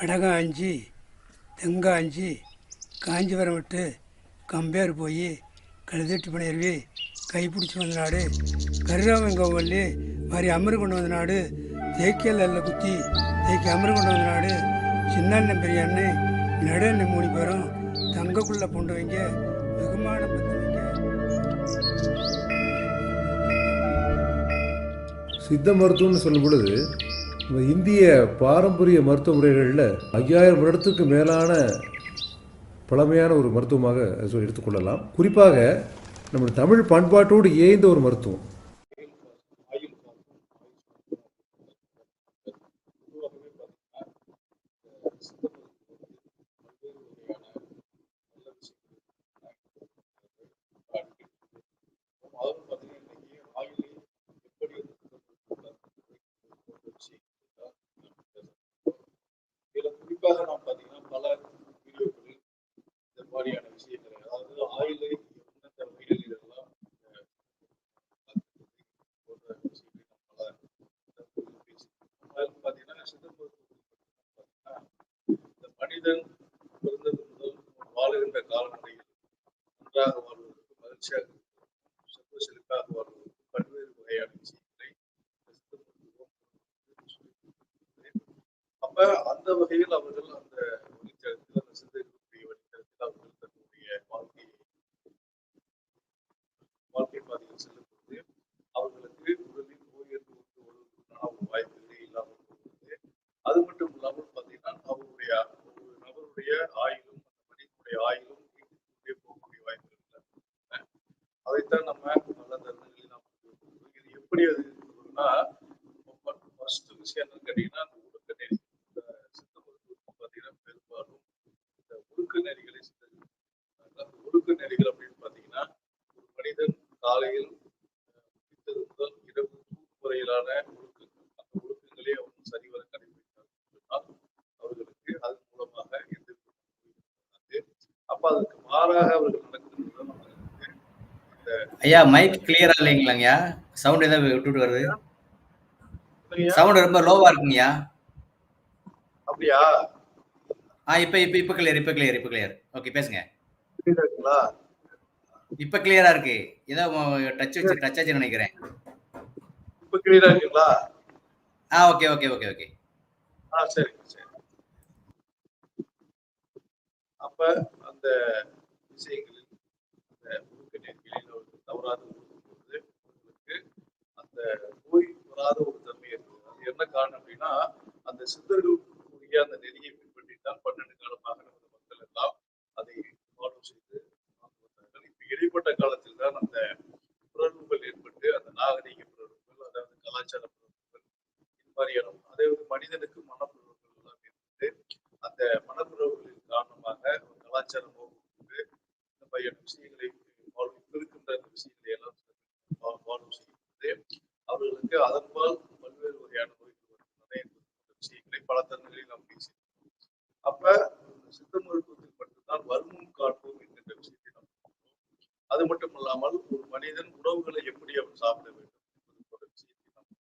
வடகாஞ்சி தெங்காஞ்சி காஞ்சிபுரம் விட்டு கம்பேர் போய் கழுதெட்டு பண்ணிருவி கைப்பிடிச்சி வந்த நாடு கரிராமன் கோவல்லி மாதிரி அமரு கொண்டு வந்த நாடு தேக்கியல் அல்ல குத்தி தேக்கி அமரு கொண்டு வந்த நாடு சின்ன பெரிய அண்ணன் நடுன்னு 3 பேரும் தங்கக்குள்ள கொண்டு வைங்க வெகுமான பத்து வைங்க. சித்த மருத்துவம்னு சொல்லும் பொழுது நம்ம இந்திய பாரம்பரிய மருத்துவ முறைகளில் 5000 வருடத்துக்கு மேலான பழமையான ஒரு மருத்துவமாக எடுத்துக்கொள்ளலாம். குறிப்பாக நம்ம தமிழ் பண்பாட்டோடு இயைந்த ஒரு மருத்துவம். குறிப்பாக நாம் பார்த்தீங்கன்னா பல வீடியோக்களில் இந்த மாதிரியான விஷயங்களை, அதாவது ஆயிலை எந்தெந்த வகையில் இதெல்லாம் போன்ற விஷயங்களை நம்ம பல பார்த்தீங்கன்னா சித்த மருத்துவத்தில் பார்த்தீங்கன்னா இந்த மனிதன் பிறந்தது முதல் வாழுகின்ற காலநிலையில் நன்றாக வாழ்வதற்கு, மகிழ்ச்சியாக செல்வ செழிப்பாக வாழ்வதற்கு பல்வேறு வகையான விஷயங்களை சித்த மருத்துவம். அப்ப அந்த வகையில் அவர்கள் அந்த வழித்தடத்தில், அந்த சிந்தனைக்குரிய வழித்தடத்தில் அவர்கள் தன்னுடைய வாழ்க்கை பாதையில் செல்லும் பொழுது அவர்களுக்கு உடலில் நோய் ஏற்படுவதற்கான ஒரு வாய்ப்புகளே இல்லாமல் போகிறது. அது மட்டும் இல்லாமல் பார்த்தீங்கன்னா அவருடைய ஒரு நபருடைய ஆயுளும், அந்த மனிதனுடைய ஆயுளும் நீட்டித்துக்கொண்டே போகக்கூடிய வாய்ப்புகள் இல்லை. அதைத்தான் நம்ம நல்ல தருணங்களில் நாம் இது எப்படி அது இருக்குன்னா, ஃபர்ஸ்ட் விஷயம் என்னன்னு கேட்டீங்கன்னா அந்த ஒழுக்க நெறி. சித்த மருத்துவத்தில் பார்த்தீங்கன்னா பெரும்பாலும் இந்த ஒழுக்க நெறிகளை அந்த ஒழுக்க நெறிகள் அப்படின்னு பார்த்தீங்கன்னா ஒரு மனிதன் காலையில் குளித்தது முதல் இரவு தூங்கும் வரையிலான ஒழுக்கங்கள், அந்த ஒழுக்கங்களே அவர்கள் சரிவர கடைபிடித்தால் அவர்களுக்கு அதன் மூலமாக எந்த அப்ப அதுக்கு மாறாக அவர்கள் நடக்கிறது ஐயா மைக் கிளியரா இல்லைங்களாங்கய்யா? சவுண்ட் ஏதாவது விட்டுட்டு வருது. சவுண்ட் ரொம்ப லோவா இருக்குங்கய்யா. அப்படியா? இப்ப கிளியர். ஓகே, பேசுங்க. இருக்குங்களா? இப்ப கிளியரா இருக்கு. ஏதோ டச் ஆச்சு நினைக்கிறேன். இப்ப கிளியரா இருக்குங்களா? ஓகே. சரி. அப்ப அந்த விஷயங்களில் அந்த ஒழுக்க நெறிகளில் அவர்கள் தவறாத பொழுது அவர்களுக்கு அந்த நோய் வராத ஒரு தன்மை இருக்குது. அது என்ன காரணம் அப்படின்னா அந்த சித்தர்களுக்குரிய அந்த நெறியை பின்பற்றித்தான் 12 காலமாக நமது மக்கள் எல்லாம் அதை ஃபாலோ செய்து வந்தார்கள். இப்ப இடைப்பட்ட காலத்தில் தான் அந்த பிறழ்வுகள் ஏற்பட்டு அந்த நாகரீக பிறழ்வுகள், அதாவது கலாச்சார பிறழ்வுகள், இது மாதிரியான அதாவது மனிதனுக்கு மனப்பிறழ்வுகள் எல்லாம் ஏற்பட்டு அந்த மனப்பிறழ்வுகளின் காரணமாக கலாச்சாரம் போகும்போது இந்த மாதிரியான விஷயங்களை இருக்கின்ற அந்த விஷயங்களை எல்லாம் ஃபாலோ செய்யும்போது அவர்களுக்கு அதன்பால் பல்வேறு வகையான நோய்கள் வருகின்றன என்ற விஷயங்களை பல தருணங்களில் நாம் பேசினோம். அப்ப சித்த மருத்துவத்தில் மட்டும்தான் வருமுன் காப்போம் என்கின்ற விஷயத்தை நாம் அது மட்டும் இல்லாமல் ஒரு மனிதன் உணவுகளை எப்படி அவன் சாப்பிட வேண்டும் என்பது போன்ற விஷயத்தை நாம்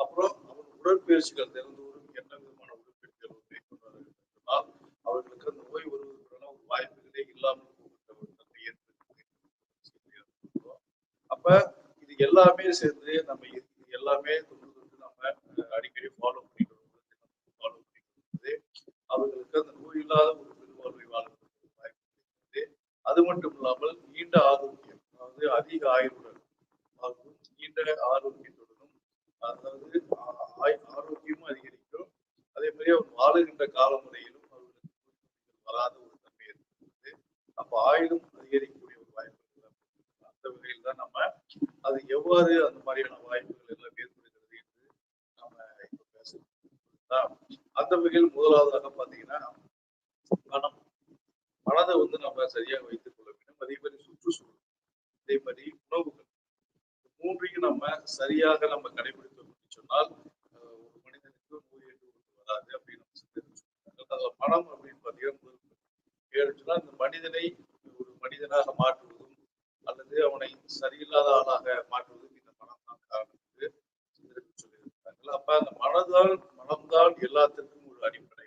அப்புறம் அவன் உடற்பயிற்சிகள் தினந்தோறும் என்ன விதமான உடற்பயிற்சிகள் மேற்கொண்டார்கள் என்றால் அவர்களுக்கு அந்த நோய் வருவதற்கான ஒரு வாய்ப்புகளே இல்லாமல் போகின்ற ஒரு தன்மை ஏற்படுகிறது. அப்ப இது எல்லாமே சேர்ந்து நம்ம எல்லாமே தொன்று நம்ம அடிக்கடி ஃபாலோ பண்ணிக்கணும் அவர்களுக்கு அந்த நோய் இல்லாத ஒரு பெருவாழ்வை வாழ்வதற்கு வாய்ப்பு இருக்கிறது. அது மட்டும் இல்லாமல் நீண்ட ஆரோக்கியம், அதாவது அதிக ஆயுளுடன் ஆகும், நீண்ட ஆரோக்கியத்துடனும், அதாவது ஆரோக்கியமும் அதிகரிக்கும். அதே மாதிரி அவர் வாழுகின்ற காலமுறையிலும் அவர்களுக்கு வராத ஒரு தன்மை இருக்கிறது. அப்ப ஆயுளும் அதிகரிக்கக்கூடிய ஒரு வாய்ப்பு அந்த வகையில் தான் நம்ம அது எவ்வாறு அந்த மாதிரியான வாய்ப்புகள் எல்லாம் ஏற்படுகிறது என்று நாம இப்ப பேசலாம். அந்த வகையில் முதலாவதாக பாத்தீங்கன்னா மனதை நம்ம சரியாக வைத்துக் கொள்ள வேண்டும். அதே மாதிரி சுற்றுச்சூழல், அதே மாதிரி உணவுகள், மூன்றையும் நம்ம சரியாக நம்ம கடைபிடித்தோம் என்று சொன்னால் ஒரு மனிதனுக்கு நோய் என்று வராது அப்படின்னு நம்ம மனம் அப்படின்னு பாத்தீங்கன்னா இந்த மனிதனை ஒரு மனிதனாக மாற்றுவதும் அல்லது அவனை சரியில்லாத ஆளாக மாற்றுவதும் இந்த மனம் தான் காரணம் என்று சொல்லியிருக்காங்க. அப்ப அந்த மனம்தான் எல்லாத்திற்கும் ஒரு அடிப்படை.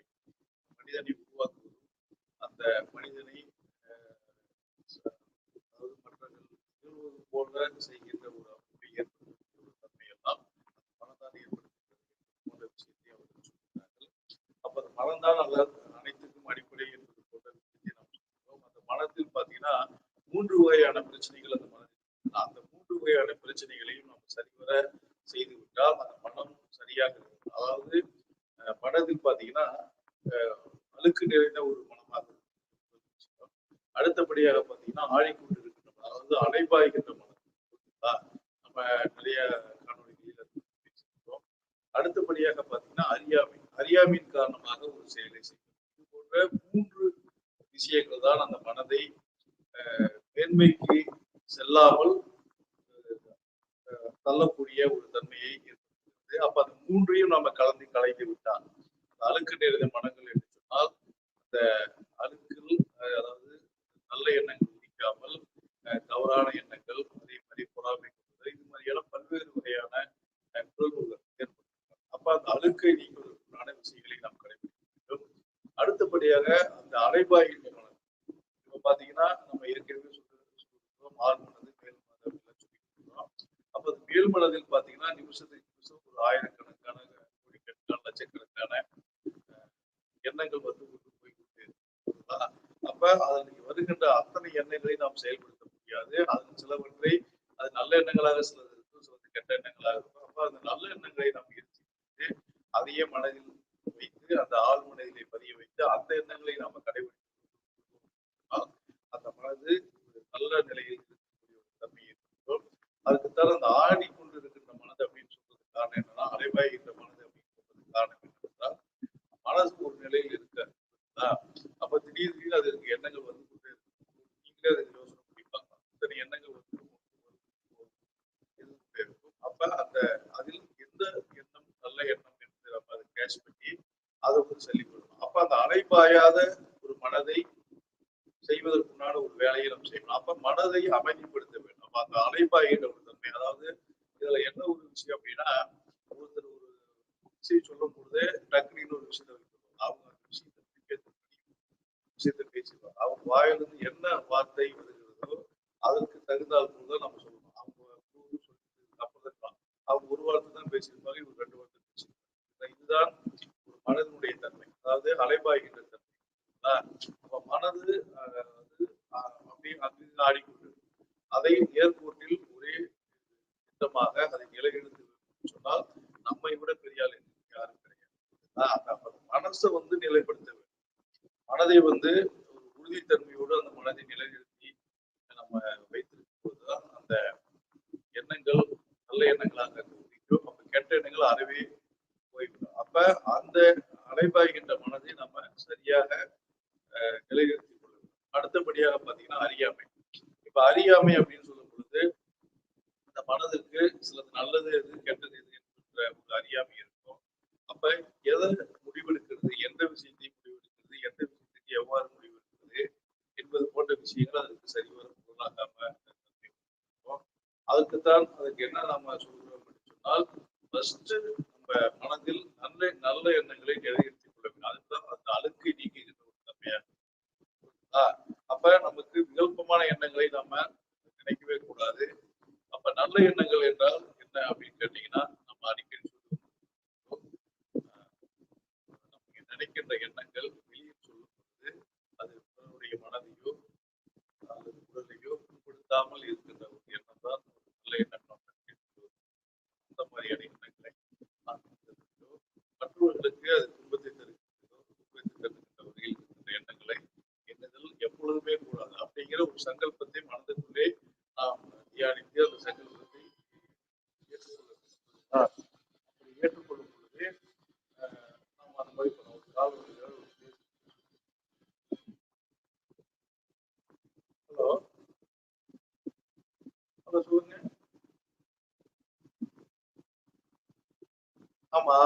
பிரச்சனைகளையும் நம்ம சரிவர செய்து விட்டால் அந்த மனம் சரியாக இருக்கும். அதாவது மனதில் பார்த்தீங்கன்னா அழுக்கு நிறைந்த ஒரு மனமாக இருக்கும். அடுத்தபடியாக பார்த்தீங்கன்னா ஆழிக்கொண்டு இருக்கின்ற மனம், அதாவது அலைபாய்கின்ற மனம். நம்ம நிறைய காணொலிகளில் பேசியிருக்கிறோம். அடுத்தபடியாக பார்த்தீங்கன்னா அறியாமை, அறியாமையின் காரணமாக ஒரு செயலை செய்யும். இது போன்ற 3 விஷயங்கள் தான் அந்த மனதை மேன்மைக்கு செல்லாமல் தள்ளக்கூடிய ஒரு தன்மையை ஏற்படுத்துகிறது. அப்ப அந்த 3ஐயும் நம்ம கலைந்து விட்டால் அழுக்கு நிறைந்த மனங்கள் என்று சொன்னால் அந்த அழுக்கில் அதாவது நல்ல எண்ணங்கள் உதிக்காமல் தவறான எண்ணங்கள், அதே மாதிரி பொறாமை, இது மாதிரியான பல்வேறு வகையான குரல்கள் ஏற்படுத்தும். அப்ப அந்த அழுக்கை நீக்குவதற்கான விஷயங்களை நாம் கடைபிடிக்க வேண்டும். அடுத்தபடியாக அந்த அலைபாய்கின்ற மனம், இப்ப பாத்தீங்கன்னா நம்ம ஏற்கனவே சொல்லிருக்கோம் ஆழ் மனது மேல் மனது சொல்லியிருக்கிறோம். அப்ப அது மேல் மனதில் பாத்தீங்கன்னா நிமிஷத்துக்கு நிமிஷம் ஒரு ஆயிரக்கணக்கான கோடிக்கணக்கான லட்சக்கணக்கான எண்ணங்கள் வந்து கொண்டு போய்கிட்டே இருக்குங்களா. அப்ப அதில் வருகின்ற அத்தனை எண்ணங்களை நாம் செயல்படுத்த முடியாது. அதில் சிலவற்றை அது நல்ல எண்ணங்களாக சிலது இருக்கும், சிலது கெட்ட எண்ணங்களாக இருக்கும். அப்ப அந்த நல்ல எண்ணங்களை நாம் ஈர்த்து அதையே மனதில் வைத்து அந்த ஆழ் மனதிலே பதிய வைத்து அந்த எண்ணங்களை நாம கடைபிடித்தால் அந்த மனது நல்ல நிலையில் இருக்கக்கூடிய ஒரு தன்மை ஏற்படும். அதுக்குத்தான் அந்த ஆடிக்கொண்டு இருக்கின்ற மனது அப்படின்னு சொல்றதுக்கு காரணம் என்னன்னா, அலைபாய்கின்ற மனது அப்படின்னு சொல்றதுக்கு காரணம் என்னென்றால் மனசு ஒரு நிலையில் இருக்க. அப்ப திடீர்னு அதற்கு எண்ணங்கள் வந்து கொண்டே இருக்கும். நீங்களே அதை யோசனை பண்ணிப்பாங்க. இத்தனை எண்ணங்கள் வந்து இருக்கும். அப்ப அந்த அதில் எந்த எண்ணம் நல்ல எண்ணம் என்று நம்ம அதை கேட்ச் பண்ணி அதை வந்து செல்லிக்கொள்ளணும். அப்ப அந்த அலைபாயாத ஒரு மனதை செய்வதற்குண்டான ஒரு வேலையை நம்ம செய்யணும். அப்ப மனதை அமைதிப்படுத்த வேண்டும். அப்ப அந்த அலைபாய்கின்ற ஒரு தன்மை, அதாவது இதுல என்ன ஒரு விஷயம் அப்படின்னா, ஒருத்தர் ஒரு விஷயம் சொல்லும் பொழுதே டக்குனு ஒரு விஷயத்த அவங்க விஷயத்தை பேசிடுவாங்க. அவங்க வாயிலிருந்து என்ன வார்த்தை வருகிறதோ அதற்கு தகுந்தால் போல நம்ம சொல்லணும். அவங்க அப்பதான் அவங்க ஒரு வார்த்தை தான் பேசியிருப்பாங்க, இவங்க 2 வார்த்தை பேசியிருப்பாங்க. இதுதான் ஒரு மனதினுடைய தன்மை, அதாவது அலைபாய்கின்ற தன்மை. அப்ப மனது அப்படியே அங்கு ஆடிக்கொண்டு அதை நேர்கோட்டில் ஒரே திட்டமாக அதை நிலைநிறுத்த சொன்னால் நம்மை விட பெரிய ஆள் யாரும் கிடையாது. மனசை வந்து நிலைப்படுத்த வேண்டும். மனதை வந்து ஒரு உறுதித்தன்மையோடு அந்த மனதை நிலைநிறுத்தி நம்ம வைத்திருக்கும் போதுதான் அந்த எண்ணங்கள் நல்ல எண்ணங்களாக இருக்கும். அப்ப கெட்ட எண்ணங்கள் அறவே போய்விடும். அப்ப அந்த அலைபாய்கின்ற மனதை நம்ம சரியாக நிலைநிறுத்திக் கொள்ள வேண்டும். அடுத்தபடியாக பாத்தீங்கன்னா அறியாமை. இப்ப அறியாமை அப்படின்னு சொல்லும் பொழுது அந்த மனதிற்கு சிலது நல்லது எது கெட்டது எது என்கின்ற ஒரு அறியாமை இருக்கும். அப்ப எதை முடிவெடுக்கிறது, எந்த விஷயத்தை முடிவெடுக்கிறது, எந்த விஷயத்துக்கு எவ்வாறு முடிவெடுக்கிறது என்பது போன்ற விஷயங்கள் அதுக்கு சரிவர பொருளாகாம அதுக்குத்தான் அதுக்கு என்ன நாம சொல்கிறோம் அப்படின்னு சொன்னால், ஃபர்ஸ்ட் நம்ம மனதில் நல்ல எண்ணங்களை நிலைநிறுத்திக் கொள்ள வேண்டும். அதுதான் அந்த அழுக்கை நீக்குகின்ற ஒரு தன்மையா. அப்ப நமக்கு விகல்பமான எண்ணங்களை நாம நினைக்கவே கூடாது. அப்ப நல்ல எண்ணங்கள் என்றால் என்ன அப்படின்னு கேட்டீங்கன்னா, நம்ம அடிக்கடி சொல்லுவோம், நம்ம நினைக்கின்ற எண்ணங்கள் வெளியே சொல்லும் பொழுது அது பிறருடைய மனதையோ அல்லது உடலையோ புண்படுத்தாமல் இருக்கின்ற ஒரு எண்ணம் தான் நல்ல எண்ணம். அந்த மாதிரியான எண்ணங்களை மற்றவர்களுக்கு அது துன்பத்தை தருகின்றதோ துன்பத்தை தருகின்ற வகையில் இருக்கின்ற எண்ணங்களை எண்ணுதல் எப்பொழுதுமே கூடாது. அப்படிங்கிற ஒரு சங்கல்பத்தை மனதிற்குள்ளே நாம் தியானித்து அந்த சங்கல்பத்தை ஏற்றுக்கொள்ளும் பொழுது நம்ம அந்த மாதிரி பண்ண ஒரு கால் ஹலோ ஹலோ சொல்லுங்க. ஆமா,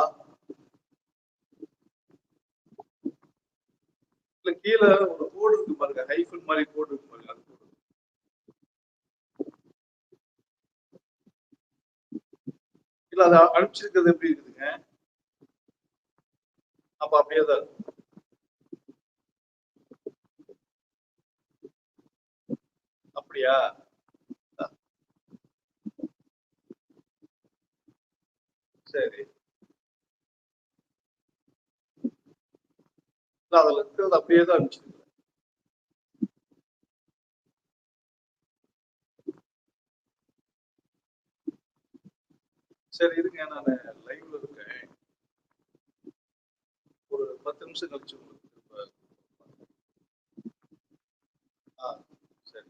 இல்ல கீழே ஒரு கோடு இருக்கு பாருங்க, ஹைஃபன் மாதிரி கோடு இருக்கு பாருங்க, அது கோடு இல்ல அதை அனுப்பிச்சிருக்கிறது எப்படி இருக்குதுங்க? அப்ப அப்படியே தான் இருக்கும். அப்படியா? சரி, இல்ல அதுல இருக்கிறது அப்படியே தான் அனுப்பிச்சிருக்கேன். சரி இருங்க, நான் லைவ்ல இருக்கேன். ஒரு 10 நிமிஷம் கழிச்சு உங்களுக்கு திரும்ப. ஆ சரி.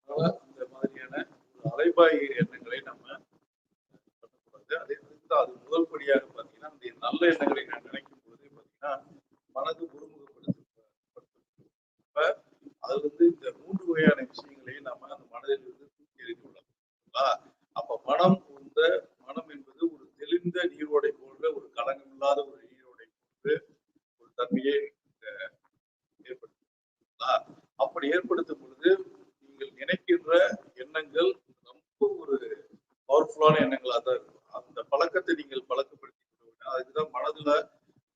அதனால இந்த மாதிரியான ஒரு அலைபாய் எண்ணங்களை நம்ம பண்ணக்கூடாது. அதே மாதிரி அது முதல் படியாக பார்த்தீங்கன்னா, அந்த நல்ல எண்ணங்களை நான் நினைக்கும் பொழுது பார்த்தீங்கன்னா, மனது ஒருமுகப்படுத்தப்படும். இப்ப அது இந்த 3 வகையான விஷயங்களையும் நாம அந்த மனதிலிருந்து தூக்கி எறிந்து விடலாம். அப்ப மனம் என்பது ஒரு தெளிந்த நீரோடை போன்ற ஒரு களங்கமில்லாத ஒரு நீரோடை போன்று ஒரு தன்மையை ஏற்படுத்துங்களா? அப்படி ஏற்படுத்தும் பொழுது நீங்கள் நினைக்கின்ற எண்ணங்கள் ரொம்ப ஒரு பவர்ஃபுல்லான எண்ணங்களா தான் இருக்கும். அந்த பழக்கத்தை நீங்கள் பழக்கப்படுத்தி அதுக்குதான் மனதுல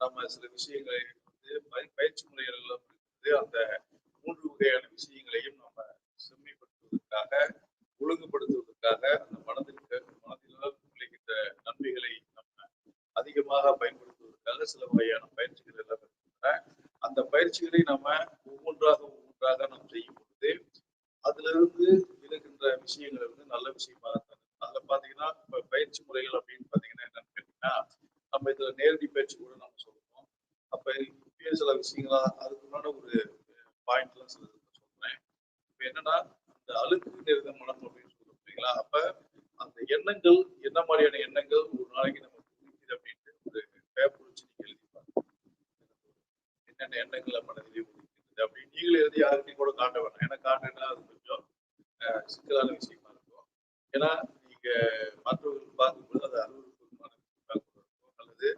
நம்ம சில விஷயங்களை பயிற்சி முறைகள் எல்லாம் இருக்குது. அந்த 3 வகையான விஷயங்களையும் நம்ம செம்மைப்படுத்துவதற்காக, ஒழுங்குபடுத்துவதற்காக அந்த மனதில் விளைகின்ற நன்மைகளை நம்ம அதிகமாக பயன்படுத்துவதற்காக சில வகையான பயிற்சிகள் எல்லாம் இருக்கின்றன. அந்த பயிற்சிகளை நம்ம ஒவ்வொன்றாக நாம் செய்யும் பொழுது அதுல இருந்து விலகின்ற விஷயங்கள் நல்ல விஷயமா இருந்தாங்க. அதுல பாத்தீங்கன்னா இப்ப பயிற்சி முறைகள் அப்படின்னு பாத்தீங்கன்னா என்னன்னு கேட்டீங்கன்னா, நம்ம இதுல நேரடி பயிற்சி கூட நம்ம சொல்லுவோம். அப்ப இப்பயே சில விஷயங்களா அதுக்குள்ளான ஒரு பாயிண்ட் எல்லாம் சில சொல்றேன். இப்ப என்னன்னா அந்த அழுக்கு நிறைந்த மனம் அப்படின்னு சொல்றோம் இல்லைங்களா? அப்ப அந்த எண்ணங்கள் என்ன மாதிரியான எண்ணங்கள் ஒரு நாளைக்கு நம்ம குறிக்குது அப்படின்ட்டு ஒரு பேப்பர் வச்சு நீங்க எழுதிப்பாங்க. என்னென்ன எண்ணங்களை மனதிலே குறிக்கிறது அப்படின்னு நீங்களே எழுதி யாருக்கையும் கூட காட்ட வேண்டாம். ஏன்னா காட்டுன்னா அது கொஞ்சம் சிக்கலான விஷயமா இருக்கும். ஏன்னா நீங்க மற்றவர்கள் பார்க்கும்போது அது அலுவலகமான விஷயமா கூட இருக்கும், அல்லது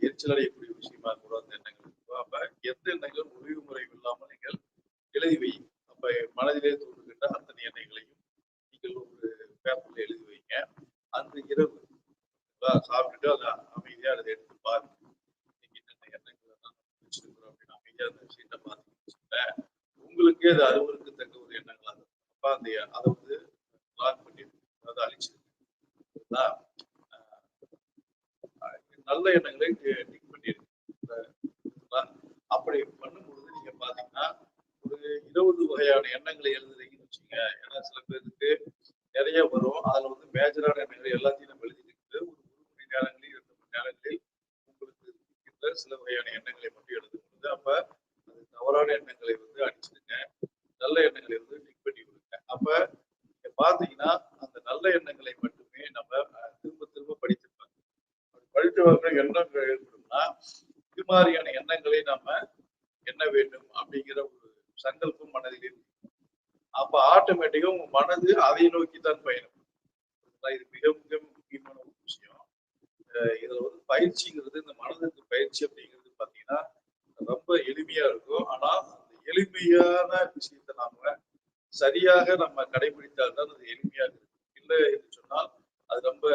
எரிச்சல் அடையக்கூடிய விஷயமா கூட அந்த எண்ணங்கள் இருக்கும். அப்ப எந்த எண்ணங்கள் ஒளிவு முறை இல்லாமல் நீங்கள் எழுதி வைங்க. அப்ப மனதிலே தோன்றுகின்ற அத்தனை எண்ணங்களையும் நீங்கள் ஒரு பேப்பர்ல எழுதி வைங்க. அந்த இரவு சாப்பிட்டுட்டு அதை அமைதியா அதை எடுத்து பாருங்க. இன்னைக்கு என்னென்ன எண்ணங்கள் எல்லாம் வச்சிருக்கிறோம் அப்படின்னு அமைதியா அந்த விஷயத்தை பார்த்து உங்களுக்கே அது அறுவருக்கு தக்க ஒரு எண்ணங்களா இருக்கும். அப்ப அதை பிளாக் பண்ணிருக்கு, அதாவது அழிச்சிருக்கு. நல்ல எண்ணங்களை டிக் பண்ணிருக்கு. அப்படி பண்ணும்பொழுது நீங்க பாத்தீங்கன்னா ஒரு 20 வகையான எண்ணங்களை எழுதுறீங்கன்னு வச்சுங்க. ஏன்னா சில பேருக்கு நிறைய வரும். அதுல மேஜரான எண்ணங்கள் எல்லாத்தையும் நம்ம எழுதிட்டு ஒரு 1 மணி நேரங்களில் 2 மணி நேரங்களில் உங்களுக்கு இருக்கின்ற சில வகையான எண்ணங்களை மட்டும் எழுதும் பொழுது அப்ப அது தவறான எண்ணங்களை அடிச்சிடுங்க, நல்ல எண்ணங்களை டிக் பண்ணி விடுங்க. அப்ப நீங்க பாத்தீங்கன்னா அந்த நல்ல எண்ணங்களை மட்டுமே நம்ம திரும்ப திரும்ப படித்திருப்பாங்க. படித்தவர்கள் எண்ணங்கள் ஏற்படும்னா இது மாதிரியான எண்ணங்களை நாம என்ன வேண்டும் அப்படிங்கிற ஒரு சங்கல்பம் மனதில் இருக்கு. அப்ப ஆட்டோமேட்டிக்கா உங்க மனது அதை நோக்கித்தான் பயணம். இது மிக மிக முக்கியமான ஒரு விஷயம். இதுல பயிற்சிங்கிறது இந்த மனதுக்கு பயிற்சி அப்படிங்கிறது பாத்தீங்கன்னா ரொம்ப எளிமையா இருக்கும். ஆனா அந்த எளிமையான விஷயத்தை நாம சரியாக நம்ம கடைபிடித்தால்தான் அது எளிமையாக இருக்கும். இல்லை என்று சொன்னால் அது ரொம்ப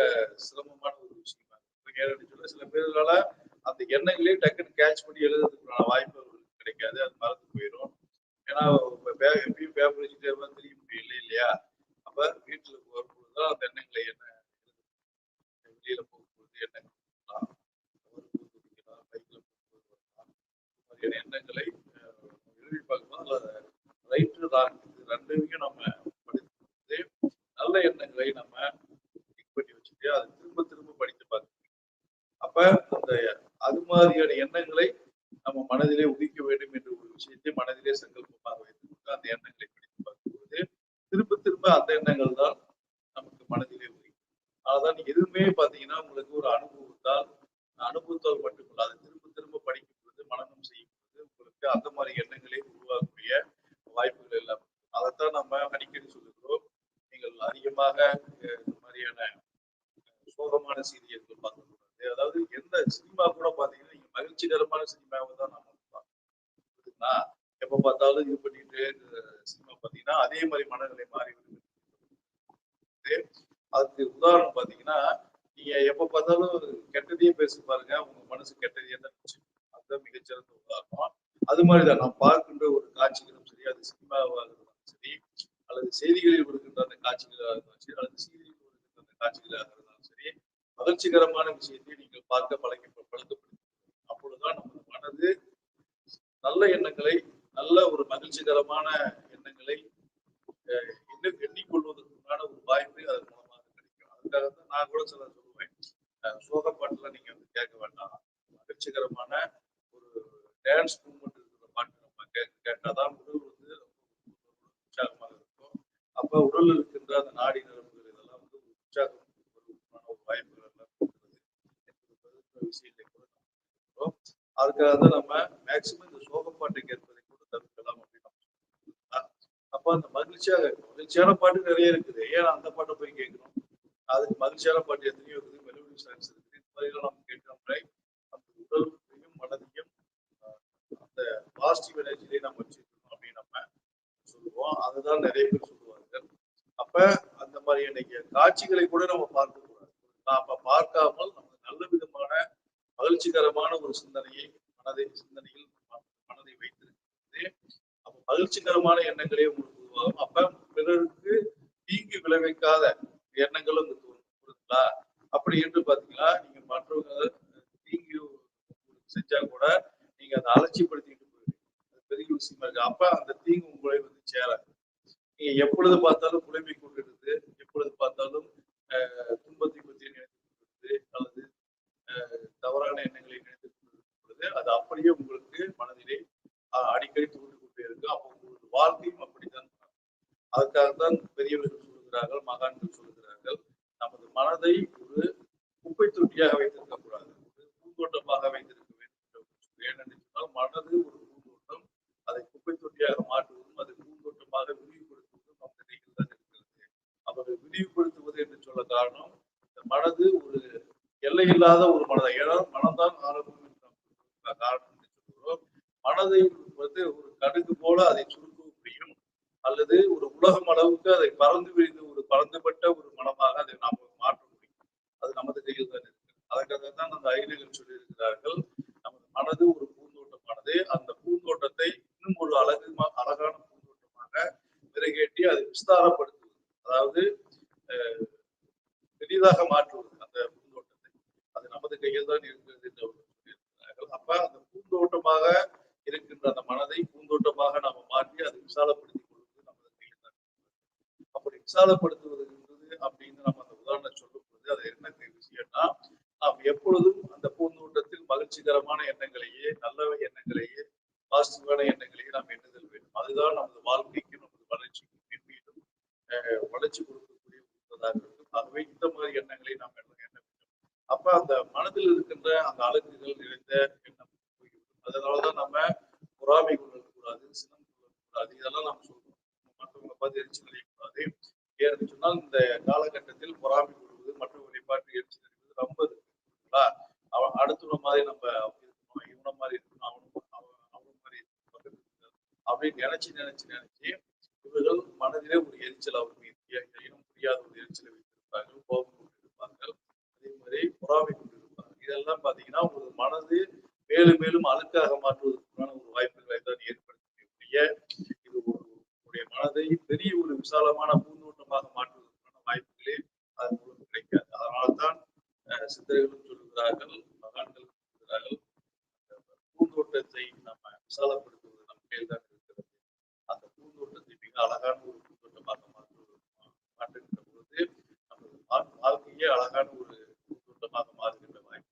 சிரமமான ஒரு விஷயமா இருக்கும். சில பேர்களால அந்த எண்ணங்களே டக்குன்னு கேட்ச் பண்ணி எழுதுறதுக்கான வாய்ப்பு கிடைக்காது, அது மறந்து போயிடும். ஏன்னா எப்பயும் பேப்பர் வச்சுட்டே தெரிய முடியல இல்லையா? அப்ப வீட்டுல வரும்பொழுதுதான் அந்த எண்ணங்களை என்ன வெளியில போகும்போது என்ன பைக்ல போகும்போது எண்ணங்களை எழுதி பார்க்கும்போது ரைட்டு ராங் இது ரெண்டையும் நம்ம படித்து நல்ல எண்ணங்களை நம்ம டிக் பண்ணி வச்சுட்டு அதை திரும்ப திரும்ப படித்து பார்க்கணும். அப்ப அந்த அது மாதிரியான எண்ணங்களை நம்ம மனதிலே உதிக்க வேண்டும் என்ற ஒரு விஷயத்தை மனதிலே சங்கல்பமாக வைத்துக்கொண்டு அந்த எண்ணங்களை படித்து பார்க்கும்போது திரும்ப திரும்ப அந்த எண்ணங்கள் தான் நமக்கு மனதிலே உதிக்கும். அதான் நீங்க எதுவுமே பாத்தீங்கன்னா உங்களுக்கு ஒரு அனுபவத்தால் மட்டுமல்ல அதை திரும்ப திரும்ப படிக்கும் பொழுது மனநம் செய்யும் பொழுது உங்களுக்கு அந்த மாதிரி எண்ணங்களை உருவாக்கக்கூடிய வாய்ப்புகள் எல்லாம். அதைத்தான் நம்ம அடிக்கடி சொல்லுகிறோம். நீங்கள் அதிகமாக இந்த மாதிரியான சோகமான சீரியல்கள் பார்க்கக்கூடாது. அதாவது எந்த சினிமா கூட பாத்தீங்கன்னா நீங்க மகிழ்ச்சிகரமான சினிமாவை தான் நம்ம பார்க்கணும்னா எப்ப பார்த்தாலும் இது பண்ணிட்டு சினிமா பாத்தீங்கன்னா அதே மாதிரி மனநிலை மாறி அதுக்கு உதாரணம் பாத்தீங்கன்னா நீங்க எப்ப பார்த்தாலும் கெட்டதையே பேசி பாருங்க, உங்க மனசு கெட்டதையே தான் அதுதான் மிகச்சிறந்த உதாரணம். அது மாதிரிதான் நாம் பார்க்கின்ற ஒரு காட்சிகளும் சரி, அது சினிமாவாக இருந்தாலும் சரி, அல்லது செய்திகளில் வருகின்ற அந்த காட்சிகளாக இருந்தாலும் சரி, அல்லது சீரியலில் வருகின்ற அந்த காட்சிகளாக இருந்தாலும் சரி, மகிழ்ச்சிகரமான விஷயத்தை நீங்கள் பார்க்க பழக்கப்படுத்த. அப்பொழுதுதான் நமது மனது நல்ல எண்ணங்களை, நல்ல ஒரு மகிழ்ச்சிகரமான எண்ணங்களை எண்ணிக்கொள்வதற்கான ஒரு வாய்ப்பை அதன் மூலமாக கிடைக்கும். அதுக்காகத்தான் நான் கூட சில சொல்லுவேன், சோக பாட்டுல நீங்க வந்து கேட்க வேண்டாம், மகிழ்ச்சிகரமான ஒரு டான்ஸ் மூவ்மெண்ட் இருக்கிற பாட்டு நம்ம கேட்டாதான் உடல் வந்து உற்சாகமாக இருக்கும். அப்ப உடல் இருக்கின்ற அந்த நாடி நரம்புகள் இதெல்லாம் வந்து உற்சாகம் ஒரு வாய்ப்புகள் எல்லாம் இருக்கிறது விஷயத்தை கூட நம்ம. அதுக்காக தான் நம்ம மேக்சிமம் இந்த சோக பாட்டை கேட்பதை கூட தவிர்க்கலாம் அப்படின்னு. அப்ப அந்த மகிழ்ச்சியான பாட்டு நிறைய இருக்குது, ஏன் அந்த பாட்டை போய் கேட்கணும்? அதுக்கு மகிழ்ச்சியான பாட்டு எத்தனையோ இருக்குது, மெலோடி சாங்ஸ் இருக்குது. இந்த மாதிரிலாம் நம்ம கேட்காம அந்த உடலையும் மனதையும் அந்த பாசிட்டிவ் எனர்ஜியை நம்ம வச்சுக்கணும் அப்படின்னு நம்ம சொல்லுவோம். அதுதான் நிறைய பேர் சொல்லுவாங்க. அப்ப அந்த மாதிரி இன்னைக்கு காட்சிகளை கூட நம்ம பார்க்க கூடாது. நாம பார்க்காமல் நம்ம நல்ல விதமான மகிழ்ச்சிகரமான ஒரு சிந்தனையை சிந்தனையில் மனதை வைத்திருக்கிறது. அப்ப மகிழ்ச்சிகரமான எண்ணங்களே உங்களுக்கு உருவாகும். அப்ப பிறருக்கு தீங்கு விளைவிக்காத எண்ணங்களும் புரியுதுங்களா? அப்படி என்று பாத்தீங்கன்னா நீங்க மற்றவங்க தீங்கு செஞ்சா கூட நீங்க அதை அலட்சியப்படுத்திட்டு போயிருவீங்க. அது பெரிய விஷயமா இருக்கு. அப்ப அந்த தீங்கு உங்களை வந்து சேராது. நீங்க எப்பொழுது பார்த்தாலும் புலம்பி கொண்டிருது, எப்பொழுது பார்த்தாலும் துன்பத்தை பற்றி நினைத்து கொண்டிருது, அல்லது தவறான எண்ணங்களை நினைத்து கொண்டிருக்கும் பொழுது அது அப்படியே உங்களுக்கு மனதிலே அடிக்கடி தூண்டு கொண்டே இருக்கு. அப்போ உங்களுக்கு வாழ்க்கையும் அப்படித்தான். அதுக்காகத்தான் பெரியவர்கள் சொல்லுகிறார்கள், மகான்கள் சொல்லுகிறார்கள், நமது மனதை ஒரு குப்பை தொட்டியாக வைத்திருக்க கூடாது, ஒரு பூந்தோட்டமாக வைத்திருக்க வேண்டும். ஏனென்று சொன்னால் மனது ஒரு பூந்தோட்டம், அதை குப்பை தொட்டியாக மாற்றுவதும் அதை பூந்தோட்டமாக விரிவுபடுத்துவதும் நமது கையில் தான் இருக்கிறது. அவரை விரிவுபடுத்துவது என்று சொல்ல காரணம், இந்த மனது ஒரு எல்லையில்லாத ஒரு மனதை, ஏதாவது மனம்தான் ஆரம்பம் காரணம் என்று சொல்கிறோம். மனதை வந்து ஒரு கடுகு போல அதை சுருக்கவும் முடியும், அல்லது ஒரு உலகம் அளவுக்கு அதை பறந்து விரிந்து ஒரு பறந்துபட்ட ஒரு மனமாக அதை நாம் மாற்ற முடியும். அது நமது கையில் தான் இருக்கு. அதற்காக தான் அந்த அறிஞர்கள் சொல்லியிருக்கிறார்கள், நமது மனது ஒரு பூந்தோட்டமானது, அந்த பூந்தோட்டத்தை இன்னும் ஒரு அழகான பூந்தோட்டமாக மெருகேற்றி அதை விஸ்தாரப்படுத்துவது, அதாவது பெரிதாக மாற்றுவது அந்த பூந்தோட்டத்தை, அது நமது கையில் தான் இருக்கிறது என்று சொல்லியிருக்கிறார்கள். அப்ப அந்த பூந்தோட்டமாக இருக்கின்ற அந்த மனதை பூந்தோட்டமாக நாம மாற்றி அதை விசாலப்படுத்திக் கொள்வது நமது கையில் தான். அப்படி விசாலப்படுத்துவது அப்படின்னு நம்ம அந்த உதாரணம் சொல்லும் பொழுது அது என்ன விஷயம்னா, நாம் எப்பொழுதும் அந்த பூந்தோட்டத்தில் மகிழ்ச்சிகரமான எண்ணங்களையே, நல்ல எண்ணங்களையே, பாசிட்டிவான எண்ணங்களையே நாம் எண்ணுதல் வேண்டும். அதுதான் நமது வாழ்க்கைக்கும் நமது வளர்ச்சிக்கும் மீண்டும் வளர்ச்சி கொடுக்கக்கூடிய உள்ளதாக இருக்கும். ஆகவே இந்த மாதிரி எண்ணங்களை நாம் எண்ண வேண்டும். அப்ப அந்த மனதில் இருக்கின்ற அந்த அழகுகள் நிறைந்த எண்ணம் போய்விடும். அதனாலதான் நம்ம பொறாமை கொள்ளக்கூடாது, சினம் கொள்ளக்கூடாது, இதெல்லாம் நாம் சொல்றோம். மற்றவங்களை பார்த்து எரிச்சல் அடையக்கூடாது. ஏன்னு சொன்னால் இந்த காலகட்டத்தில் பொறாமை கொள்வது, மற்றவர்களை பார்த்து எரிச்சல் அடைவது ரொம்ப இருக்குங்களா? அவன் அடுத்த மாதிரி நம்ம இருக்கணும், இவனை மாதிரி இருக்கணும், அவன் மாதிரி இருக்கணும் அப்படின்னு நினைச்சு இவர்கள் மனதிலே ஒரு எரிச்சல் அவர் மீது இனம் புரியாத ஒரு எரிச்சலை வைத்திருப்பார்கள், கோபம் கொண்டிருப்பார்கள், அதே மாதிரி பொறாமை கொண்டிருப்பார்கள். இதெல்லாம் பாத்தீங்கன்னா ஒரு மனது மேலும் மேலும் அழுக்காக மாற்றுவதற்கான ஒரு வாய்ப்புகளை தான் ஏற்படுத்தக்கூடிய, இது உங்களுடைய மனதை பெரிய ஒரு விசாலமான பூந்தோட்டமாக மாற்றுவதற்கான வாய்ப்புகளே அதன் மூலம் கிடைக்காது. அதனால்தான் சித்தர்களும் சொல்லுகிறார்கள், மகான்கள் சொல்லுகிறார்கள், பூந்தோட்டத்தை நம்ம விசாலப்படுத்துவது நம்ம கையில் தான் இருக்கிறது. அந்த பூந்தோட்டத்தை மிக அழகான ஒரு பூந்தோட்டமாக மாற்றுகின்ற பொழுது நமது வாழ்க்கையே அழகான ஒரு பூந்தோட்டமாக மாறுகின்ற வாய்ப்பு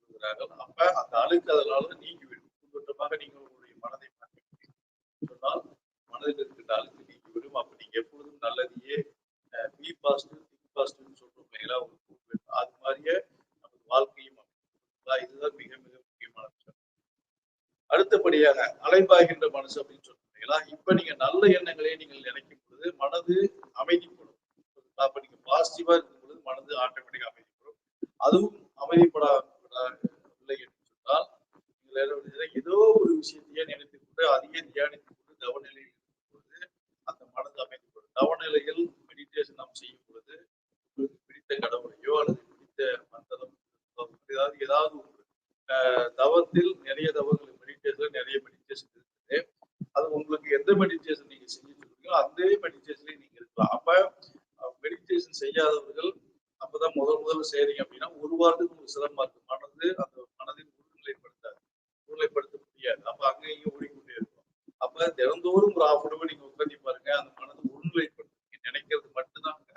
சொல்லுகிறார்கள். அப்ப அந்த அழுக்கு அதனால நீங்கிவிடும். பூந்தோட்டமாக நீங்கள் உங்களுடைய மனதை மாற்றி சொன்னால் மனதில் இருக்கின்ற அழுக்கு நீங்கிவிடும். அப்ப நீங்க எப்பொழுதும் நல்லதையே பி பாசிட்டிவ், திங்க் பாசிட்டிவ் சொல்றோம் இல்லைங்களா? அது மாதிரியே நமது வாழ்க்கையும் இதுதான் மிக மிக முக்கியமான விஷயம். அடுத்தபடியாக அலைபாய்கின்ற மனசு அப்படின்னு சொல்றீங்களா? இப்ப நீங்க நல்ல எண்ணங்களை நீங்கள் நினைக்கும் பொழுது மனது அமைதிப்படும். அப்ப நீங்க பாசிட்டிவா இருக்கும் பொழுது மனது ஆட்டோமேட்டிக்கா அமைதிப்படும். அதுவும் அமைதிப்படவில்லை என்று சொன்னால் நீங்கள் ஏதோ ஒரு விஷயத்தையே நினைத்துக் கொண்டு அதையே தியானித்துக் கொண்டு தவநிலையில் இருக்கும் பொழுது அந்த மனது அமைதிப்படும். தவநிலையில் மெடிடேஷன் நாம் செய்யும் பொழுது உங்களுக்கு பிடித்த கடவுளையோ அல்லது பிடித்த மந்திரம் ஏதாவது தவத்தில் நிறைய தவங்கள் நிறைய மெடிடேஷன் இருக்குது. அது உங்களுக்கு எந்த மெடிடேஷன் நீங்க செஞ்சுட்டு இருக்கீங்களோ அதே மெடிடேஷன்ல நீங்க இருக்கலாம். அப்ப மெடிடேஷன் செய்யாதவர்கள் அப்பதான் முதல்ல செய்றீங்க அப்படின்னா ஒரு வாரத்துக்கு உங்களுக்கு சிரமமா இருக்கு. அந்த மனதின் ஒருநிலைப்படுத்த முடியாது. அப்ப அங்க இங்க ஓடிக்கொண்டே இருக்கும். அப்ப தினந்தோறும் ஒரு 1/2 அன் நீங்க உட்காந்து பாருங்க. அந்த மனதை ஒருநிலைப்படுத்த நீங்க நினைக்கிறது மட்டும்தான் உங்க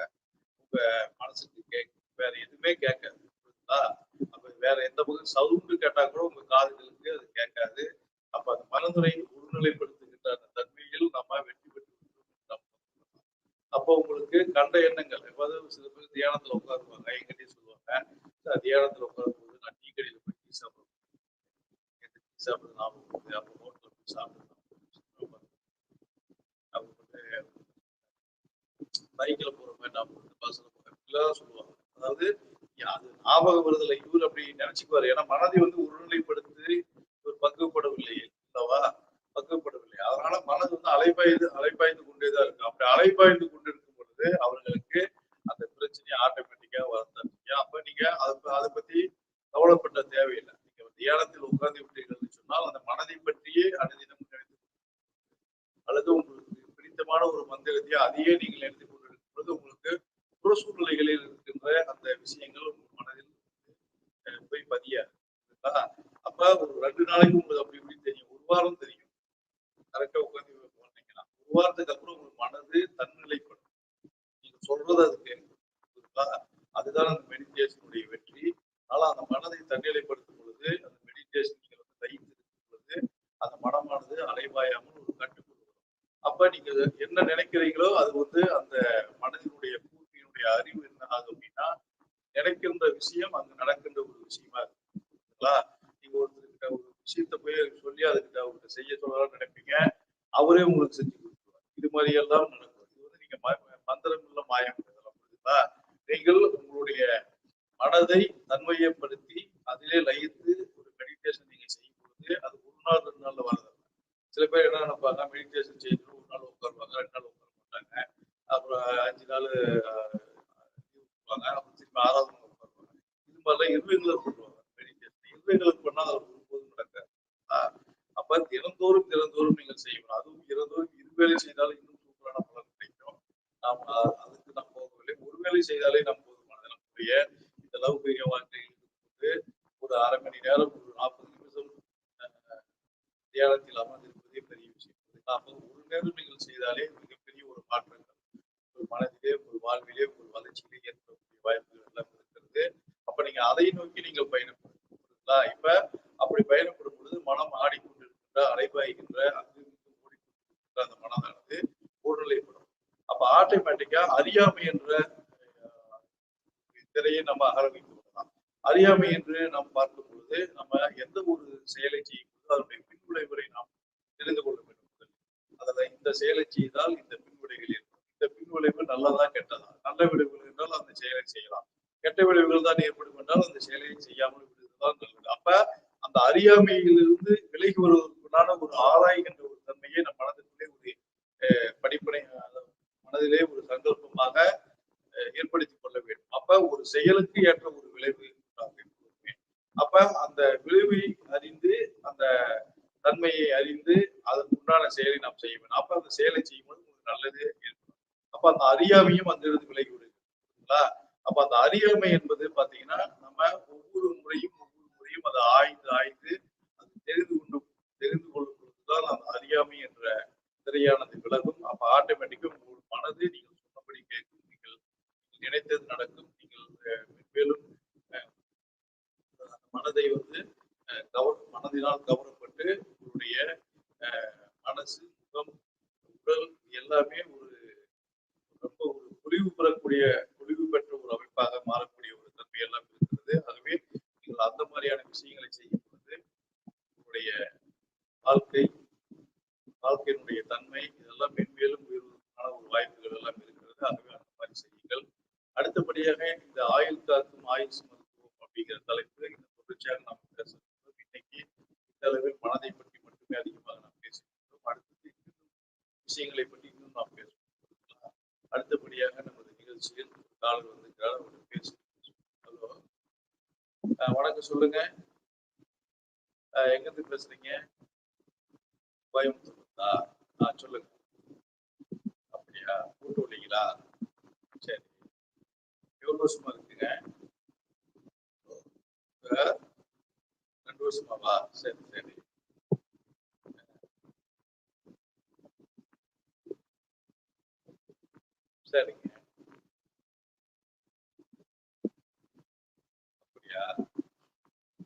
மனசுக்கு கேட்கும். வேற எதுவுமே கேட்காது. புரியுதுங்களா? அப்ப வேற எந்த பக்கம் சவுண்டு கேட்டா கூட உங்க காதுகளுக்கு அது கேட்காது. அப்ப அந்த மனதுரை ஒருநிலைப்படுத்துகின்ற அந்த தன்மையில் நம்ம வெற்றி பெற்று விட்டோம். அப்போ உங்களுக்கு கண்ட எண்ணங்கள் சில பேர் தியானத்துல உட்காருவாங்க. எங்கிட்டயே சொல்லுவாங்க, தியானத்துல உட்காரும்போது நான் டீ கடையில போய் டீ சாப்பிடுவேன். டீ சாப்பிடுறது ஞாபகம் வருது. அப்போ ஹோட்டல்ல போய் சாப்பிடுறது அவங்க வந்து பைக்ல போற மாதிரி ஞாபகம் வருது. பஸ்ல போற இப்படிலாம் சொல்லுவாங்க. அதாவது அது ஞாபகம் வருதில்ல. இவர் அப்படி நினைச்சுக்குவாரு. ஏன்னா மனதை வந்து ஒருநிலைப்படுத்தி ஒரு பக்குவப்படவில்லை அல்லவா? பக்குவப்படவில்லை. அதனால மனது வந்து அலைபாய்ந்து கொண்டேதான் இருக்கு. அப்படி அலைபாய்ந்து கொண்டிருக்கும் பொழுது அவர்களுக்கு அந்த பிரச்சனையை ஆட்டோமேட்டிக்கா வரத்தான். அப்ப நீங்க அதை பத்தி கவலைப்பட தேவையில்லை. நீங்க தியானத்தில் உட்கார்ந்து விட்டீர்கள் சொன்னால் அந்த மனதை பற்றியே அனுதினம் நினைத்து அல்லது உங்களுக்கு பிடித்தமான ஒரு மந்திரத்தை அதையே நீங்கள் நினைத்து கொண்டிருக்கும் பொழுது உங்களுக்கு புற சூழ்நிலைகளில் இருக்கின்ற அந்த விஷயங்கள் உங்கள் மனதில் போய் பதியாது. அப்ப ஒரு 2 நாளைக்கு உங்களுக்கு அப்படி இப்படி தெரியும். ஒரு வாரம் தெரியும். கரெக்டா உட்காந்து போனீங்கன்னா ஒரு வாரத்துக்கு அப்புறம் உங்க மனது தன்னிலைப்படும். நீங்க சொல்றது அது கேட்கும். அதுதான் அந்த மெடிடேஷனுடைய வெற்றி. ஆனா அந்த மனதை தன்னிலைப்படுத்தும் பொழுது அந்த மெடிடேஷன் நீங்க வந்து தைத்திருக்கும் பொழுது அந்த மனமானது அலைவாயாமல் ஒரு கட்டுக்குள் வரும். அப்ப நீங்க என்ன நினைக்கிறீங்களோ அது வந்து அந்த மனதினுடைய பூர்த்தியினுடைய அறிவு என்ன ஆகும் அப்படின்னா நினைக்கின்ற விஷயம் அங்க நடக்கின்ற ஒரு விஷயமா இருக்குங்களா? நீங்க ஒருத்தர்கிட்ட ஒரு விஷயத்த போய் சொல்லி அதுக்கிட்ட அவர்கிட்ட செய்ய சொல்லலாம் நினைப்பீங்க. அவரே உங்களுக்கு செஞ்சு கொடுத்துருவார். இது மாதிரி எல்லாம் நடக்கும். இது வந்து நீங்க மந்திரம் இல்ல மாயம் இதெல்லாம் புரியுதுங்களா? நீங்கள் உங்களுடைய மனதை தன்மையப்படுத்தி அதிலே லயித்து ஒரு மெடிடேஷன் நீங்க செய்யும் பொழுது அது 1 நாள் 2 நாள்ல வரது. சில பேர் என்ன நினைப்பாங்க, மெடிடேஷன் செய்யணும் 1 நாள் உட்காருவாங்க, 2 நாள் உட்கார மாட்டாங்க. அப்புறம் 5 நாள் அப்புறம் திருப்பி 6வது நாள் உட்காருவாங்க. இது மாதிரிலாம் இருவங்களும் பண்ணுவாங்க. மெடிடேஷன் இருவங்களுக்கு பண்ணா அது ஒருபோதும் நடக்காது. அப்ப தினந்தோறும் நீங்கள் செய்யணும். அதுவும் தினந்தோறும் இருவேளை செய்தாலும் இன்னும் சூப்பரான பலன் கிடைக்கும். நாம் அதுக்கு நாம் போகவில்லை. ஒருவேளை செய்தாலே நாம் போதுமானது. நம்முடைய இந்த லௌகீக வாழ்க்கையில் இருந்து ஒரு 1/2 மணி நேரம் ஒரு 40 நிமிஷம் தியானத்தில் அமர்ந்திருப்பதே பெரிய விஷயம். அப்போ ஒரு நேரம் நீங்கள் செய்தாலே மிகப்பெரிய ஒரு மாற்றங்கள் ஒரு மனதிலே ஒரு வாழ்விலே ஒரு வளர்ச்சியிலே ஏற்படக்கூடிய வாய்ப்புகள் எல்லாம் இருக்கிறது. அப்ப நீங்க அதை நோக்கி நீங்கள் பயணப்படுறீங்களா? இப்ப அப்படி பயணப்படும் பொழுது மனம் ஆடிக்கொண்டிருக்கின்ற அலைபாய்கின்ற அங்கு ஓடிக்கொண்டிருக்கின்ற அந்த மனதானது ஒருநிலைப்படும். அப்ப ஆட்டோமேட்டிக்கா அறியாமை என்ற திரையை நம்ம அகல வைத்து விடலாம். அறியாமை என்று நாம் பார்க்கும் பொழுது நம்ம எந்த ஒரு செயலை செய்யும் பொழுது அதனுடைய பின்விளைவுகளை நாம் தெரிந்து கொள்ள வேண்டும். அதுல இந்த செயலை செய்தால் இந்த பின்விளைவுகள் ஏற்படும். இந்த பின்விளைவு நல்லதா கெட்டதா? நல்ல விளைவுகள் என்றால் அந்த செயலை செய்யலாம். கெட்ட விளைவுகள் தான் ஏற்படும் என்றால் அந்த செயலை செய்யாமல் விடுவதுதான் நல்லது. அப்ப அந்த அறியாமையிலிருந்து விலகி வருவதற்குண்டான ஒரு ஆராய்கின்ற ஒரு தன்மையை நம் மனதிற்குள்ளே ஒரு படிப்பனை மனதிலே ஒரு சங்கல்பமாக ஏற்படுத்திக் கொள்ள வேண்டும். அப்ப ஒரு செயலுக்கு ஏற்ற ஒரு விளைவு அப்ப அந்த விளைவை அறிந்து அந்த தன்மையை அறிந்து அதற்கு உண்டான செயலை நாம் செய்ய வேண்டும். அப்ப அந்த செயலை செய்யும்போது உங்களுக்கு நல்லது ஏற்படும். அப்ப அந்த அறியாமையும் அங்கிருந்து விலகி விடுங்களா? அப்ப அந்த அறியாமை என்பது பாத்தீங்கன்னா நம்ம ஒவ்வொரு முறையும் அதை ஆய்ந்து அது தெரிந்து கொள்ளும் பொழுதுதான் அந்த அறியாமை என்ற திரையானது விலகும். அப்ப ஆட்டோமேட்டிக்கா உங்கள் மனது நீங்கள் சொன்னபடி கேட்கும். நீங்கள் நினைத்தது நடக்கும். நீங்கள் மேலும் மனதை வந்து மனதினால் கவரப்பட்டு உங்களுடைய மனசு முகம் உடல் எல்லாமே ரொம்ப ஒரு பொலிவு பெற்ற ஒரு அமைப்பாக மாறக்கூடிய ஒரு தன்மை எல்லாம் இருக்கிறது. ஆகவே நீங்கள் அந்த மாதிரியான விஷயங்களை செய்யும் பொழுது உங்களுடைய வாழ்க்கையினுடைய தன்மை இதெல்லாம் மென்மேலும் உயர்வதற்கான ஒரு வாய்ப்புகள் எல்லாம் இருக்கிறது. ஆகவே அந்த மாதிரி செய்யுங்கள். அடுத்தபடியாக இந்த ஆயுள் காக்கும் ஆயுஷ் மருத்துவம் அப்படிங்கிற தலைப்பு இந்த தொடர்ச்சியாக நாம் பேசுகிறோம். இன்னைக்கு இந்த அளவில் மனதை பற்றி மட்டுமே அதிகமாக நாம் பேசியிருக்கிறோம். அடுத்தது விஷயங்களை பற்றி இன்னும் நாம் பேசுவோம். அடுத்தபடியாக நமது நிகழ்ச்சியில் காலர் வந்திருக்கிறார். அவர்கள் பேசுகிறோம். ஹலோ, வணக்கம் சொல்லுங்க. எங்கிருந்து பேசுறீங்க? கோயம்புத்தூர்தா? சொல்லுங்க. அப்படியா? கூட்டு விட்டீங்களா? சரி. எவ்வளவு வருஷமா இருக்குங்க? இப்ப 2 வருஷமாவா? சரி சரி சரிங்க. அப்படியா?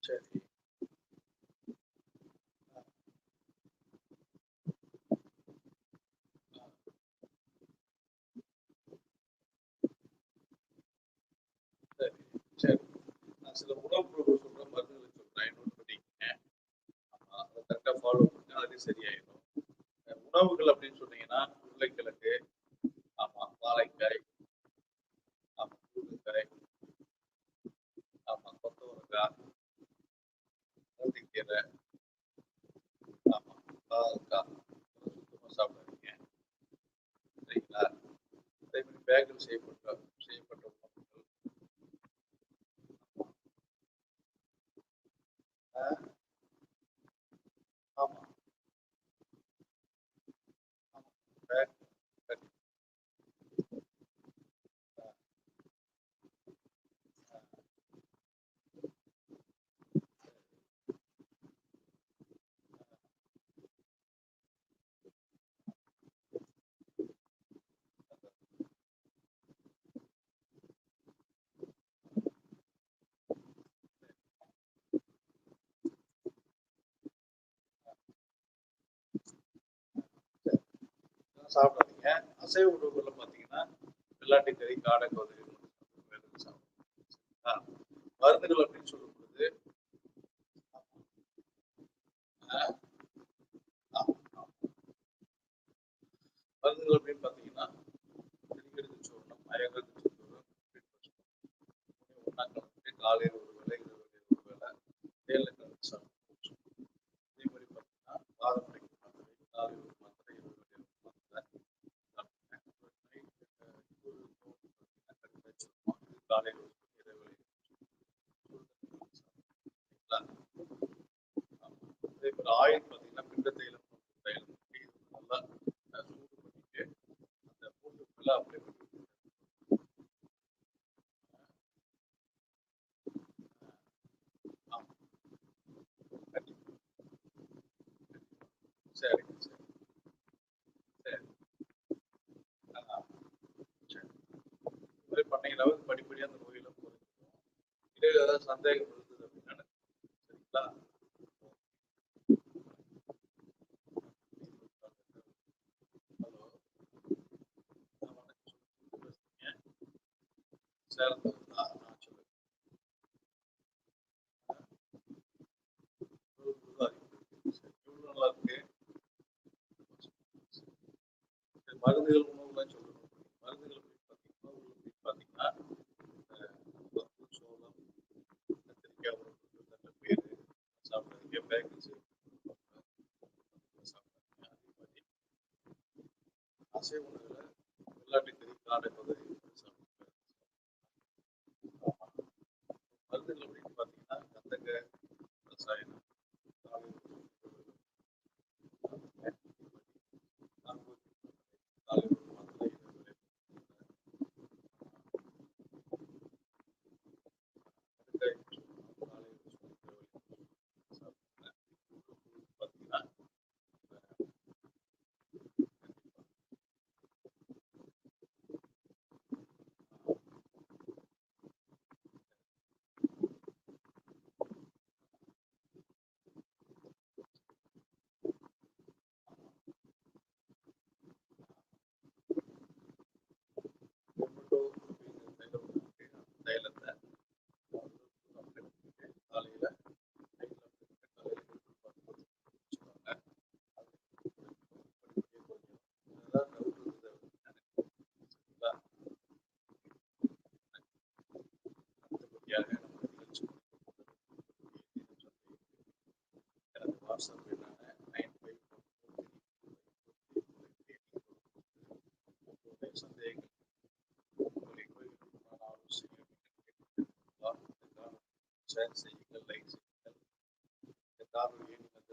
சரி. சரி சரி. நான் சில உணவு பொருட்கள் சொல்றேன், மருந்துகளை சொல்றேன், நோட் பண்ணிக்கங்க. ஆமா, அதை கரெக்டா ஃபாலோ பண்ணுங்க, அதுவே சரியாயிடும். உணவுகள் அப்படின்னு சொன்னீங்கன்னா உருளைக்கிழங்கு, ஆமா, வாழைக்காய், ஆமா, முருங்கைக்காய், ஆமா, கொத்தவரங்காய், முருங்கைக்கீரை, ஆமா, பாவக்காய் சுத்தமா சாப்பிடாதீங்க. சரிங்களா? அதே மாதிரி பேக்கில் செய்யப்பட்ட உணவுகள். ஆமா ஆமா பேக் பேக் சாப்பிடாதீங்க. அசைவ உணவுகள்ல பார்த்தீங்கன்னா வெள்ளாட்டு கறி, காடை, கௌதாரி சாப்பிடுங்க. மருந்துகள் அப்படின்னு சொல்லும் பொழுது ஆஹ், ஆமா, ஆமா. மருந்துகள் அப்படின்னு பார்த்தீங்கன்னா செரிக்கிறது சூரணம், மயங்கிறது சூரணம், ஒன்றா கலந்துட்டு காலையில் ஒரு வேளை, இரவு ஒரு வேளை தேயிலை கலந்து சாப்பிடுவோம். அதே மாதிரி பார்த்தீங்கன்னா வாதம் பிடிக்கும் மாத்திரை, காலையில் ஒரு மாத்திரை, இரவு ஒரு மாத்திரை சாப்பிடுங்க. காலையில் ஒரு இரவு அதே மாதிரி ஆயில் பார்த்தீங்கன்னா பிண்ட தைலம், தைலம் நல்லா சூடு பண்ணிட்டு அந்த பூண்டு ஃபுல்லாக அப்ளை பண்ணி ஆமாம் கண்டிப்பாக. சரிங்க சரி சரி சரி. இது மாதிரி பண்ணீங்கன்னாவே படிப்படியாக அந்த நோயெல்லாம் குறைஞ்சிடும். இதே ஏதாவது சந்தேகம் இருந்தது அப்படின்னா சரிங்களா? ஹலோ, வணக்கம், பேசுறீங்க சேலம் நான் சொல்லுங்க. இவ்வளோ நல்லா இருக்கு. மருந்துகள் உணவுலாம் சொல்லணும். மருந்துகள் அப்படின்னு பார்த்தீங்கன்னா சோளம், கத்திரிக்காய், உருளைக்கிழங்கு, தட்டைப்பயிறு சாப்பிடாதீங்க. பேக்கிங் சாப்பிடாதீங்க. அதே மாதிரி அசைவ உணவுல வெள்ளாட்டுக்கறி, காடை, கௌதாரி சாப்பிடுங்க. மருந்துகள் அப்படின்னு பார்த்தீங்கன்னா கந்தக ரசாயனம், காலை காலை ஒரு மாத்திரை, கடுக்காய் காலை சாப்பிடுங்க. பார்த்தீங்கன்னா டொமேட்டோ அப்படிங்கிற தைலத்தை காலையில் வாட்ஸ்அப் என்னான 95 சந்தேகங்கள் ஷேர் செய்யுங்கள், லைக் செய்யுங்கள். இந்த காணொலியை நீங்கள்